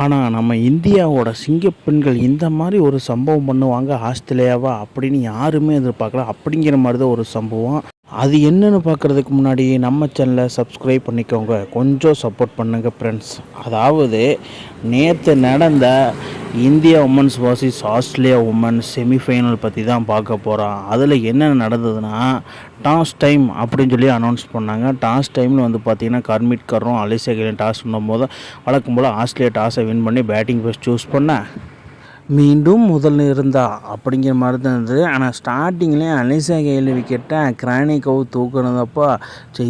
ஆனால் நம்ம இந்தியாவோட சிங்கப்பெண்கள் இந்த மாதிரி ஒரு சம்பவம் பண்ணுவாங்க ஆஸ்திரேலியாவா அப்படின்னு யாருமே எதிர்பார்க்கல. அப்படிங்கிற மாதிரி தான் ஒரு சம்பவம். அது என்னன்னு பார்க்குறதுக்கு முன்னாடி நம்ம சேனலை சப்ஸ்கிரைப் பண்ணிக்கோங்க, கொஞ்சம் சப்போர்ட் பண்ணுங்கள் ஃப்ரெண்ட்ஸ். அதாவது நேற்று நடந்த India women's versus Australia women's semifinal பற்றி தான் பார்க்க போகிறோம். அதில் என்னென்ன நடந்ததுன்னா, டாஸ் டைம் அப்படின்னு சொல்லி அனௌன்ஸ் பண்ணாங்க. டாஸ் டைமில் வந்து பார்த்திங்கன்னா கர்மிட் கரும் அலிசா கேலும் டாஸ் பண்ணும்போது வழக்கம் போல் ஆஸ்திரேலியா டாஸை வின் பண்ணி பேட்டிங் ஃபர்ஸ்ட் சூஸ் பண்ண மீண்டும் முதல்ல இருந்தா அப்படிங்கிற மாதிரி தான் இருந்தது. ஆனால் ஸ்டார்டிங்லேயே அலிசா கேல் விக்கெட்டை கிரானி கவு தூக்குனதப்போ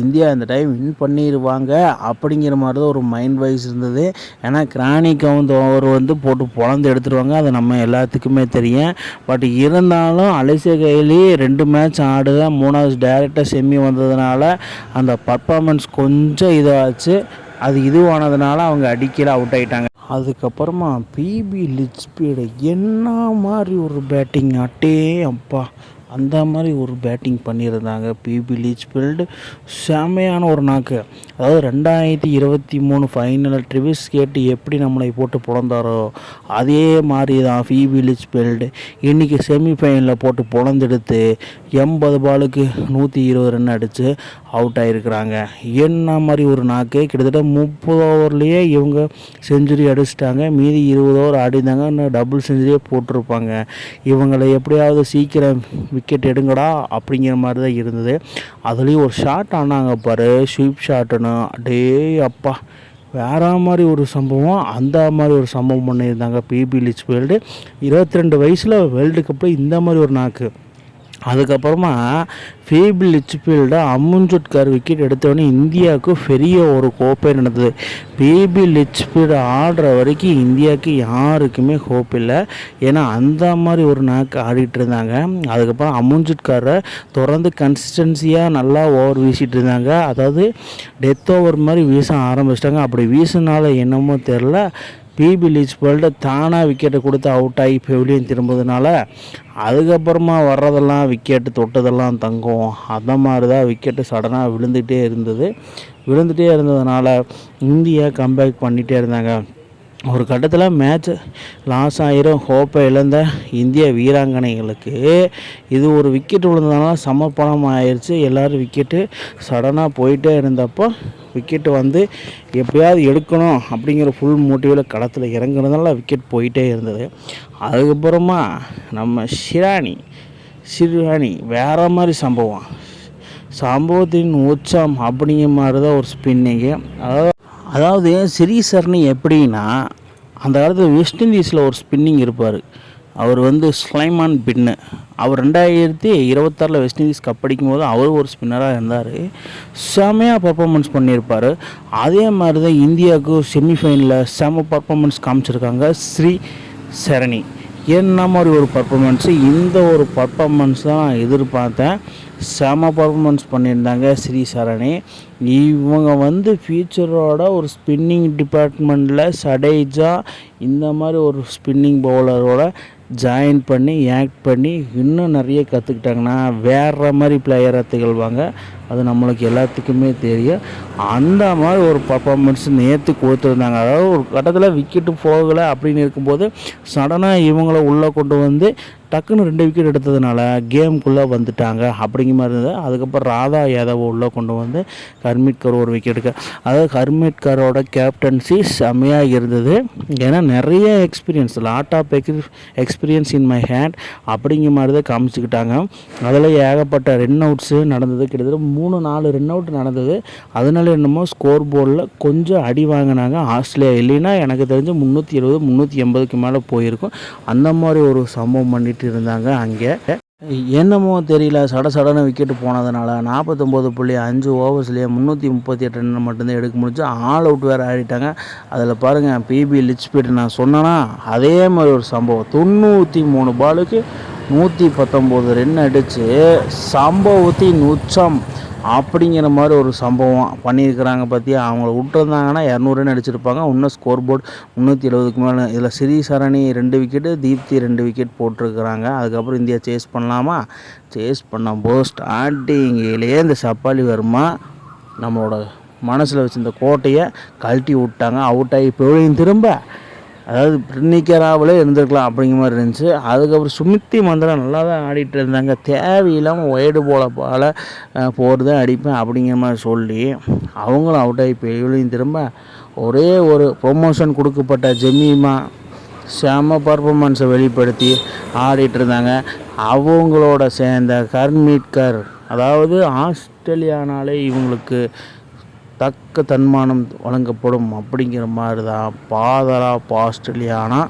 இந்தியா இந்த டைம் வின் பண்ணிடுவாங்க அப்படிங்கிற மாதிரி தான் ஒரு மைண்ட் வைஸ் இருந்தது. ஏன்னா கிரானி கவு ஓவர் வந்து போட்டு பொழந்து எடுத்துருவாங்க, அது நம்ம எல்லாத்துக்குமே தெரியும். பட் இருந்தாலும் அலிசா கேலி 2 மேட்ச் ஆடுத, 3வது டைரெக்டாக செம்மி வந்ததுனால அந்த பர்ஃபார்மன்ஸ் கொஞ்சம் இதாச்சு. அது இதுவானதுனால அவங்க அடிக்கல, அவுட் ஆகிட்டாங்க. அதுக்கப்புறமா பிபி லிட்ச்பீல்டு என்ன மாதிரி ஒரு பேட்டிங், அட்டே அப்பா அந்த மாதிரி ஒரு பேட்டிங் பண்ணியிருந்தாங்க. பிபி லிட்ச்பீல்டு செமையான ஒரு நாக்கு. அதாவது 2023 ஃபைனல் ட்ரிவிஸ் கேட்டு எப்படி நம்மளை போட்டு பிறந்தாரோ அதே மாதிரி தான் பிபி லிட்ச்பீல்டு இன்றைக்கி செமிஃபைனலில் போட்டு பிறந்தெடுத்து 80 பாலுக்கு 120 ரன் அடித்து அவுட் ஆகிருக்கிறாங்க. என்ன மாதிரி ஒரு நாக்கு. கிட்டத்தட்ட 30 ஓவர்லேயே இவங்க செஞ்சுரி அடிச்சிட்டாங்க. மீதி 20 ஓவர் ஆடிருந்தாங்க, இன்னும் டபுள் செஞ்சுரியே போட்டிருப்பாங்க. இவங்களை எப்படியாவது சீக்கிரம் விக்கெட் எடுங்கடா அப்படிங்கிற மாதிரி தான் இருந்தது. அதுலேயும் ஒரு ஷாட் ஆனாங்க பாரு, ஸ்வீப் ஷாட்டுன்னு, அடே அப்பா வேற மாதிரி ஒரு சம்பவம். அந்த மாதிரி ஒரு சம்பவம் பண்ணியிருந்தாங்க பிபி லிட்ச்பீல்டு. 22 வயசில் வேர்ல்டு கப்பில் இந்த மாதிரி ஒரு நாக்கு. அதுக்கப்புறமா பிபி லிட்ச்பீல்டு அமுன்ஜுட்கர் விக்கெட் எடுத்தோடனே இந்தியாவுக்கு பெரிய ஒரு கோப்பை நடந்தது. பிபி லிட்ச்பீல்டு ஆடுற வரைக்கும் இந்தியாவுக்கு யாருக்குமே ஹோப் இல்லை. ஏன்னா அந்த மாதிரி ஒரு நாக்கு ஆடிட்டு இருந்தாங்க. அதுக்கப்புறம் அமுன்ஜுட்கரை தொடர்ந்து கன்சிஸ்டன்சியாக நல்லா ஓவர் வீசிட்டு இருந்தாங்க. அதாவது டெத் ஓவர் மாதிரி வீச ஆரம்பிச்சிட்டாங்க. அப்படி வீசினால என்னமோ தெரில, பிபி லிட்ச்பீல்டு தானாக விக்கெட்டை கொடுத்து அவுட் ஆகி பெவிலியன் திரும்புறதுனால அதுக்கப்புறமா வர்றதெல்லாம் விக்கெட்டு தொட்டதெல்லாம் தங்கும். அந்த மாதிரி தான் விக்கெட்டு சடனாக விழுந்துகிட்டே இருந்ததுனால இந்தியா கம்பேக் பண்ணிகிட்டே இருந்தாங்க. ஒரு கட்டத்தில் மேட்ச் லாஸ் ஆகிரும், ஹோப்பை இழந்த இந்திய வீராங்கனைகளுக்கு இது ஒரு விக்கெட் விழுந்ததுனால சமர்ப்பணம் ஆயிடுச்சு. எல்லோரும் விக்கெட்டு சடனாக போயிட்டே இருந்தப்போ விக்கெட்டு வந்து எப்படியாவது எடுக்கணும் அப்படிங்கிற ஃபுல் மோட்டிவில் களத்தில் இறங்குறதுனால விக்கெட் போயிட்டே இருந்தது. அதுக்கப்புறமா நம்ம சிராணி வேறு மாதிரி சம்பவத்தின் உச்சம் அப்படிங்கிற மாதிரி தான் ஒரு ஸ்பின்னிங்கு. அதாவது சிறீசரணி எப்படின்னா, அந்த காலத்தில் வெஸ்ட் இண்டீஸில் ஒரு ஸ்பின்னிங் இருப்பார். அவர் வந்து ஸ்லைமான் பின்னு. அவர் 2026 வெஸ்ட் இண்டீஸ் கப் அடிக்கும்போது அவர் ஒரு ஸ்பின்னராக இருந்தார். செமையாக பர்ஃபார்மன்ஸ் பண்ணியிருப்பார். அதே மாதிரி தான் இந்தியாவுக்கு செமிஃபைனலில் செம பர்ஃபார்மன்ஸ் காமிச்சிருக்காங்க ஸ்ரீசரணி. என்ன மாதிரி ஒரு பர்ஃபார்மன்ஸு, இந்த ஒரு பர்ஃபார்மன்ஸ் தான் எதிர்பார்த்தேன். செம பர்ஃபார்மன்ஸ் பண்ணியிருந்தாங்க ஸ்ரீசரணி. இவங்க வந்து ஃபியூச்சரோட ஒரு ஸ்பின்னிங் டிபார்ட்மெண்ட்டில் சடேஜா இந்த மாதிரி ஒரு ஸ்பின்னிங் பவுலரோட ஜாயின் பண்ணி ஆக்ட் பண்ணி இன்னும் நிறைய கற்றுக்கிட்டாங்கன்னா வேறு மாதிரி பிளேயராக திகழ்வாங்க. அது நம்மளுக்கு எல்லாத்துக்குமே தெரியும். அந்த மாதிரி ஒரு பர்ஃபார்மன்ஸ் நேற்று கொடுத்துருந்தாங்க. அதாவது ஒரு கட்டத்தில் விக்கெட்டு போகலை அப்படின்னு இருக்கும்போது சடனாக இவங்கள உள்ளே கொண்டு வந்து டக்குன்னு 2 விக்கெட் எடுத்ததுனால கேமுக்குள்ளே வந்துட்டாங்க அப்படிங்கிற மாதிரி இருந்தது. அதுக்கப்புறம் ராதா யாதவ் உள்ளே கொண்டு வந்து ஹர்மிட் கர் ஒரு விக்கெட்டுக்கு, அதாவது ஹர்மிட் கரோட கேப்டன்சி செம்மையாக இருந்தது. ஏன்னா நிறைய experience, lot of experience in my hand அப்படிங்கிற மாதிரி தான் காமிச்சிக்கிட்டாங்க. அதில் ஏகப்பட்ட ரன் அவுட்ஸு நடந்தது. கிட்டத்தட்ட 3-4 ரன் அவுட் நடந்தது. அதனால என்னமோ ஸ்கோர் போர்டில் கொஞ்சம் அடி வாங்கினாங்க ஆஸ்திரேலியா. இல்லைன்னா எனக்கு தெரிஞ்சு 370 380க்கு மேலே போயிருக்கும். அந்த மாதிரி ஒரு சம்பவம் பண்ணிட்டு இருந்தாங்க அங்கே. என்னமோ தெரியல, சடன விக்கெட்டு போனதுனால 49.5 ஓவர்ஸ்லேயே 338 ரன் மட்டும்தான் எடுக்க முடிஞ்சு. ஆல் அவுட் வேறு ஆடிட்டாங்க. அதில் பாருங்கள் பிபி லிட்ச்பீல்டு நான் சொன்னேன்னா அதே மாதிரி ஒரு சம்பவம். 93 பாலுக்கு 119 ரன் அடித்து சம்பவத்தின் உச்சம் அப்படிங்கிற மாதிரி ஒரு சம்பவம் பண்ணியிருக்கிறாங்க. பற்றி அவங்கள விட்டுருந்தாங்கன்னா 200 ரன் அடிச்சிருப்பாங்க. இன்னும் ஸ்கோர் போர்டு 370க்கு மேலே. இதில் ஸ்ரீசரணி 2 விக்கெட்டு, தீப்தி 2 விக்கெட் போட்டிருக்கிறாங்க. அதுக்கப்புறம் இந்தியா சேஸ் பண்ணும்போது ஸ்டார்டிங்கிலேயே இந்த சப்பாலி வர்மா நம்மளோட மனசில் வச்சுருந்த கோட்டையை கழட்டி விட்டாங்க. அவுட் ஆகி பெவிலியன் திரும்ப அதாவது பிரினிக்கராவிலே இருந்திருக்கலாம் அப்படிங்கிற மாதிரி இருந்துச்சு. அதுக்கப்புறம் சுமித்தி மந்திரம் நல்லா தான் ஆடிட்டு இருந்தாங்க. தேவையில்லாமல் ஒய்டு போல போர் தான் அடிப்பேன் அப்படிங்கிற மாதிரி சொல்லி அவங்களும் அவுட் ஆகி போய் திரும்ப ஒரே ஒரு ப்ரொமோஷன் கொடுக்கப்பட்ட ஜெமீமா செம பர்ஃபார்மன்ஸை வெளிப்படுத்தி ஆடிட்டு இருந்தாங்க. அவங்களோட சேர்ந்த கர்மீட்கர், அதாவது ஆஸ்திரேலியானாலே இவங்களுக்கு தக்க தன்மானம் வழங்கப்படும் அப்படிங்கிற மாதிரி தான் பாதரா ஆஸ்திரேலியானா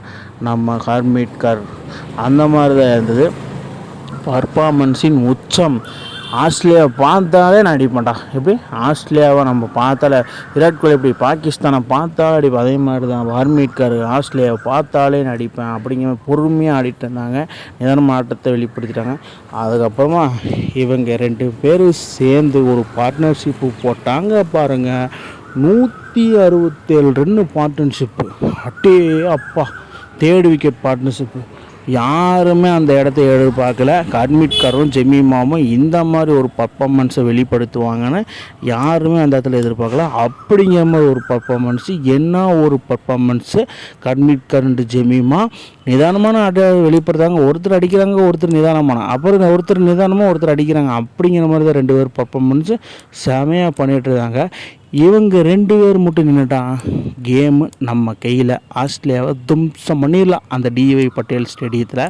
நம்ம ஹர்மீட்கர் அந்த மாதிரி தான் இருந்தது. பர்ஃபார்மன்ஸின் உச்சம். ஆஸ்திரேலியாவை பார்த்தாலே நான் அடிப்பேன்டா. எப்படி ஆஸ்திரேலியாவை நம்ம பார்த்தாலே விராட் கோலி எப்படி பாகிஸ்தானை பார்த்தாலே அடிப்பேன், அதே மாதிரி தான் ஹர்மீட்கர் ஆஸ்திரேலியாவை பார்த்தாலே நான் அடிப்பேன் அப்படிங்கிற பொறுமையாக ஆடிட்டு இருந்தாங்க. நிதானமாக ஆட்டத்தை வெளிப்படுத்திட்டாங்க. அதுக்கப்புறமா இவங்க 2 பேரும் சேர்ந்து ஒரு பார்ட்னர்ஷிப்பு போட்டாங்க பாருங்கள். 167 ரன்னு பார்ட்னர்ஷிப்பு. அட்டே அப்பா, 3rd விக்கெட் பார்ட்னர்ஷிப்பு. யாருமே அந்த இடத்த எதிர்பார்க்கல. கர்மீட்கரும் ஜெமீமாவும் இந்த மாதிரி ஒரு பர்ஃபார்மன்ஸை வெளிப்படுத்துவாங்கன்னு யாருமே அந்த இடத்துல எதிர்பார்க்கல. அப்படிங்கிற மாதிரி ஒரு பர்ஃபார்மன்ஸு, என்ன ஒரு பர்ஃபார்மன்ஸு. கர்மீட்கர் அண்டு ஜெமீமா நிதானமான ஆட்ட வெளிப்படுத்தாங்க. ஒருத்தர் அடிக்கிறாங்க, ஒருத்தர் நிதானமான, அப்புறம் ஒருத்தர் நிதானமாக ஒருத்தர் அடிக்கிறாங்க. அப்படிங்கிற மாதிரி தான் 2 பேர் பர்ஃபார்மன்ஸு செமையாக பண்ணிகிட்டு இருக்காங்க. இவங்க 2 பேர் மட்டும் நின்றுட்டான் கேமு நம்ம கையில். ஆஸ்திரேலியாவை தும்சம் பண்ணிடலாம் அந்த டிஒய் பட்டேல் ஸ்டேடியத்தில்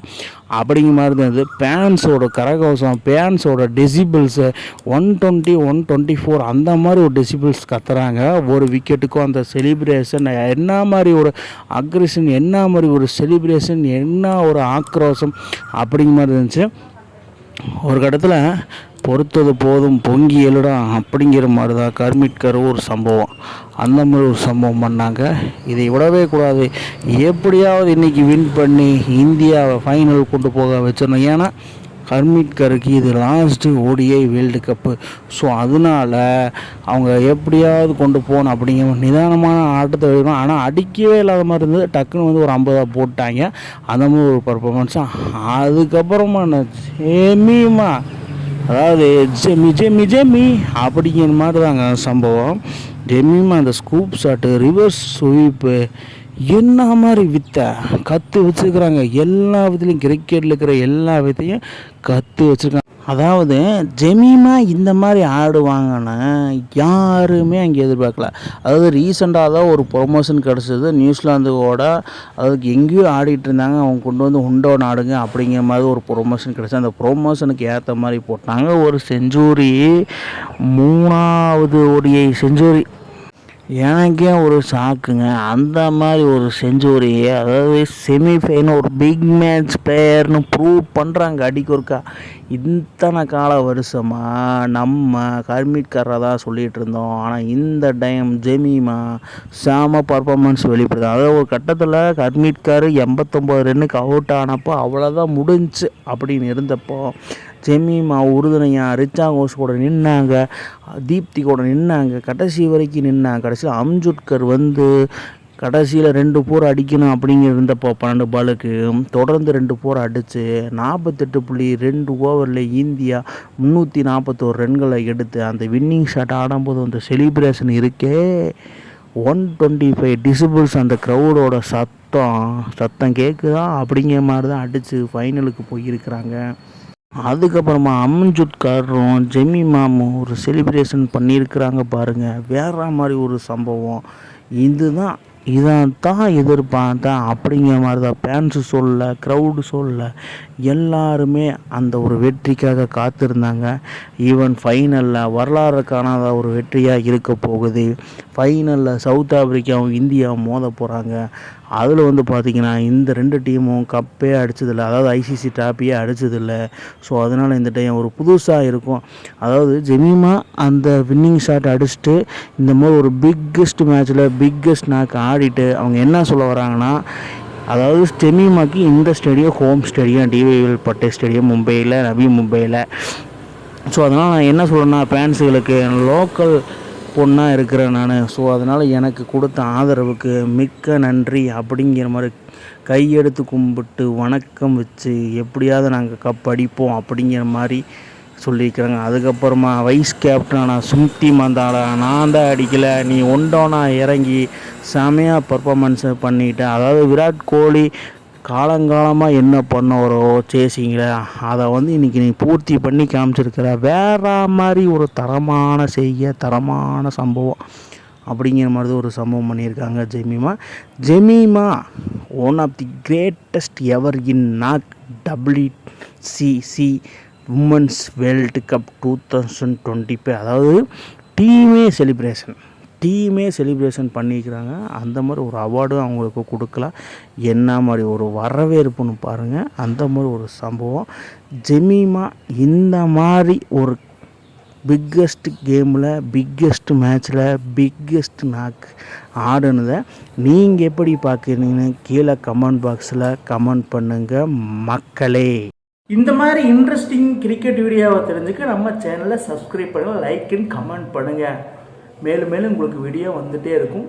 அப்படிங்கிற மாதிரி தான் இருந்தது. பேன்ஸோட கரகோஷம், பேன்ஸோட டெசிபிள்ஸு 120, 124 அந்த மாதிரி ஒரு டெசிபிள்ஸ் கத்துறாங்க. ஒரு விக்கெட்டுக்கும் அந்த செலிப்ரேஷன் என்ன மாதிரி ஒரு அக்ரெஷன், என்ன மாதிரி ஒரு செலிப்ரேஷன், என்ன ஒரு ஆக்ரோஷம் அப்படிங்கிற மாதிரி இருந்துச்சு. ஒரு கட்டத்தில் பொறுத்தது போதும் பொங்கி எழுடா அப்படிங்கிற மாதிரி தான் கர்மீட்கர் ஒரு சம்பவம், அந்த மாதிரி ஒரு சம்பவம் பண்ணாங்க. இதை விடவே கூடாது. எப்படியாவது இன்றைக்கி வின் பண்ணி இந்தியாவை ஃபைனல் கொண்டு போக வச்சிடணும். ஏன்னா கர்மீட்கருக்கு இது last ODI world cup. So அதனால் அவங்க எப்படியாவது கொண்டு போகணும் அப்படிங்கிற நிதானமான ஆட்டத்தை வைக்கணும். ஆனால் அடிக்கவே இல்லாத மாதிரி இருந்தது. டக்குன்னு வந்து ஒரு 50 போட்டாங்க. அந்த மாதிரி ஒரு பர்ஃபார்மன்ஸ். அதுக்கப்புறமா ஜெமீமா, அதாவது ஜெமி அப்படிங்கிற மாதிரி தாங்க சம்பவம். ஜெமீமா அந்த ஸ்கூப் ஷாட்டு, ரிவர்ஸ் ஸ்வீப்பு, என்ன மாதிரி வித்தை கற்று வச்சுருக்குறாங்க. எல்லா விதத்துலையும் கிரிக்கெட்டில் இருக்கிற எல்லா வித்தையும் கற்று வச்சுருக்காங்க. அதாவது ஜெமீமா இந்த மாதிரி ஆடுவாங்கன்னு யாருமே அங்கே எதிர்பார்க்கல. அதாவது ரீசெண்டாக தான் ஒரு ப்ரொமோஷன் கிடச்சிது நியூசிலாந்துவோட. அதுக்கு எங்கேயோ ஆடிட்டு இருந்தாங்க, அவங்க கொண்டு வந்து உண்டோ நாடுங்க அப்படிங்கிற மாதிரி ஒரு ப்ரொமோஷன் கிடச்சி அந்த ப்ரொமோஷனுக்கு ஏற்ற மாதிரி போட்டாங்க ஒரு செஞ்சுரி. 3வது ஓடிஐ செஞ்சுரி. எனக்கே ஒரு ஷாக்குங்க. அந்த மாதிரி ஒரு செஞ்சுரி, அதாவது செமிஃபைனல் ஒரு பிக் மேட்ச் பிளேயர்னு ப்ரூவ் பண்ணுறாங்க அடிக்கொருக்கா. இத்தனை கால வருஷமாக நம்ம கர்மீட்கரை தான் சொல்லிகிட்டு இருந்தோம். ஆனால் இந்த டைம் ஜெமீமா செம பர்ஃபார்மன்ஸ் வெளிப்படுது. அதாவது ஒரு கட்டத்தில் கர்மீட்கர் 89 ரன்னுக்கு அவுட் ஆனப்போ அவ்வளோதான் முடிஞ்சு அப்படின்னு இருந்தப்போ ஜெமீமா உறுதுணையாக ரிச்சா கோஷ் கூட நின்னாங்க, தீப்தி கூட நின்னாங்க, கடைசி வரைக்கும் நின்னாங்க. கடைசியில் அம்ஜுட்கர் வந்து கடைசியில் 2 போர் அடிக்கணும் அப்படிங்கிற இருந்தப்போ 12 பாலுக்கு தொடர்ந்து 2 போர் அடித்து 48.2 ஓவரில் இந்தியா 341 ரன்களை எடுத்து அந்த வின்னிங் ஷாட் ஆடும்போது அந்த செலிப்ரேஷன் இருக்கே 125 டெசிபிள்ஸ். அந்த க்ரௌடோட சத்தம் கேட்குதா அப்படிங்கிற மாதிரி தான் அடித்து ஃபைனலுக்கு போயிருக்கிறாங்க. அதுக்கப்புறமா அம்ஜுட்கரும் ஜெமீமாவும் ஒரு செலிப்ரேஷன் பண்ணியிருக்கிறாங்க பாருங்கள். வேற மாதிரி ஒரு சம்பவம். இதான் எதிர்பார்த்தேன் அப்படிங்கிற மாதிரி தான் ஃபேன்ஸு சொல்ல, க்ரௌடு சொல்ல, எல்லாருமே அந்த ஒரு வெற்றிக்காக காத்திருந்தாங்க. ஈவன் ஃபைனலில் வரலாறு காணாத ஒரு வெற்றியாக இருக்க போகுது. ஃபைனலில் சவுத் ஆப்பிரிக்காவும் இந்தியாவும் மோத போகிறாங்க. அதில் வந்து பார்த்திங்கன்னா இந்த 2 டீமும் கப்பே அடித்ததில்லை, அதாவது ஐசிசி டிராஃபியே அடித்ததில்லை. ஸோ அதனால் இந்த டைம் ஒரு புதுசாக இருக்கும். அதாவது ஜெமீமா அந்த வின்னிங் ஷாட் அடிச்சுட்டு இந்த மாதிரி ஒரு பிக்கெஸ்ட் மேட்ச்சில் பிக்கெஸ்ட் நாக்கு ஆடிட்டு அவங்க என்ன சொல்ல வராங்கன்னா, அதாவது ஜெமீமாக்கு இந்த stadium home stadium DY Patil stadium மும்பையில், நவி மும்பையில். ஸோ அதனால் நான் என்ன சொல்கிறேன்னா ஃபேன்ஸுகளுக்கு லோக்கல் பொண்ணாக இருக்கிறேன் நான். ஸோ அதனால் எனக்கு கொடுத்த ஆதரவுக்கு மிக்க நன்றி அப்படிங்கிற மாதிரி கையெடுத்து கும்பிட்டு வணக்கம் வச்சு எப்படியாவது நாங்கள் கப் அடிப்போம் அப்படிங்கிற மாதிரி சொல்லியிருக்கிறாங்க. அதுக்கப்புறமா வைஸ் கேப்டனான சும்தி மந்தாலா நான் தான் அடிக்கலை, நீ ஒன்றோனா இறங்கி செமையாக பர்ஃபார்மன்ஸை பண்ணிட்டேன். அதாவது விராட் கோலி காலங்காலமாக என்ன பண்ணவரோ சேசிங்கில் அதை இன்றைக்கி நீ பூர்த்தி பண்ணி காமிச்சிருக்கிற. வேறு மாதிரி ஒரு தரமான சம்பவம் அப்படிங்கிற மாதிரி ஒரு சம்பவம் பண்ணியிருக்காங்க Jemimah one of the greatest ever in knock WCC women's world cup 2025. அதாவது டீமே செலிப்ரேஷன் பண்ணிக்கிறாங்க. அந்த மாதிரி ஒரு அவார்டும் அவங்களுக்கு கொடுக்கலாம். என்ன மாதிரி ஒரு வரவேற்புன்னு பாருங்கள். அந்த மாதிரி ஒரு சம்பவம். ஜெமீமா இந்த மாதிரி ஒரு பிக்கஸ்ட் கேமில் பிக்கஸ்ட் மேட்ச்சில் பிக்கஸ்ட் நாக் ஆடுனதை நீங்கள் எப்படி பார்க்குறீங்கன்னு கீழே கமெண்ட் பாக்ஸில் கமெண்ட் பண்ணுங்கள் மக்களே. இந்த மாதிரி இன்ட்ரெஸ்டிங் கிரிக்கெட் வீடியோவை தெரிஞ்சுக்க நம்ம சேனலை சப்ஸ்கிரைப் பண்ணுங்கள், லைக் அண்ட் கமெண்ட் பண்ணுங்கள். மேலும் உங்களுக்கு வீடியோ வந்துகிட்டே இருக்கும்.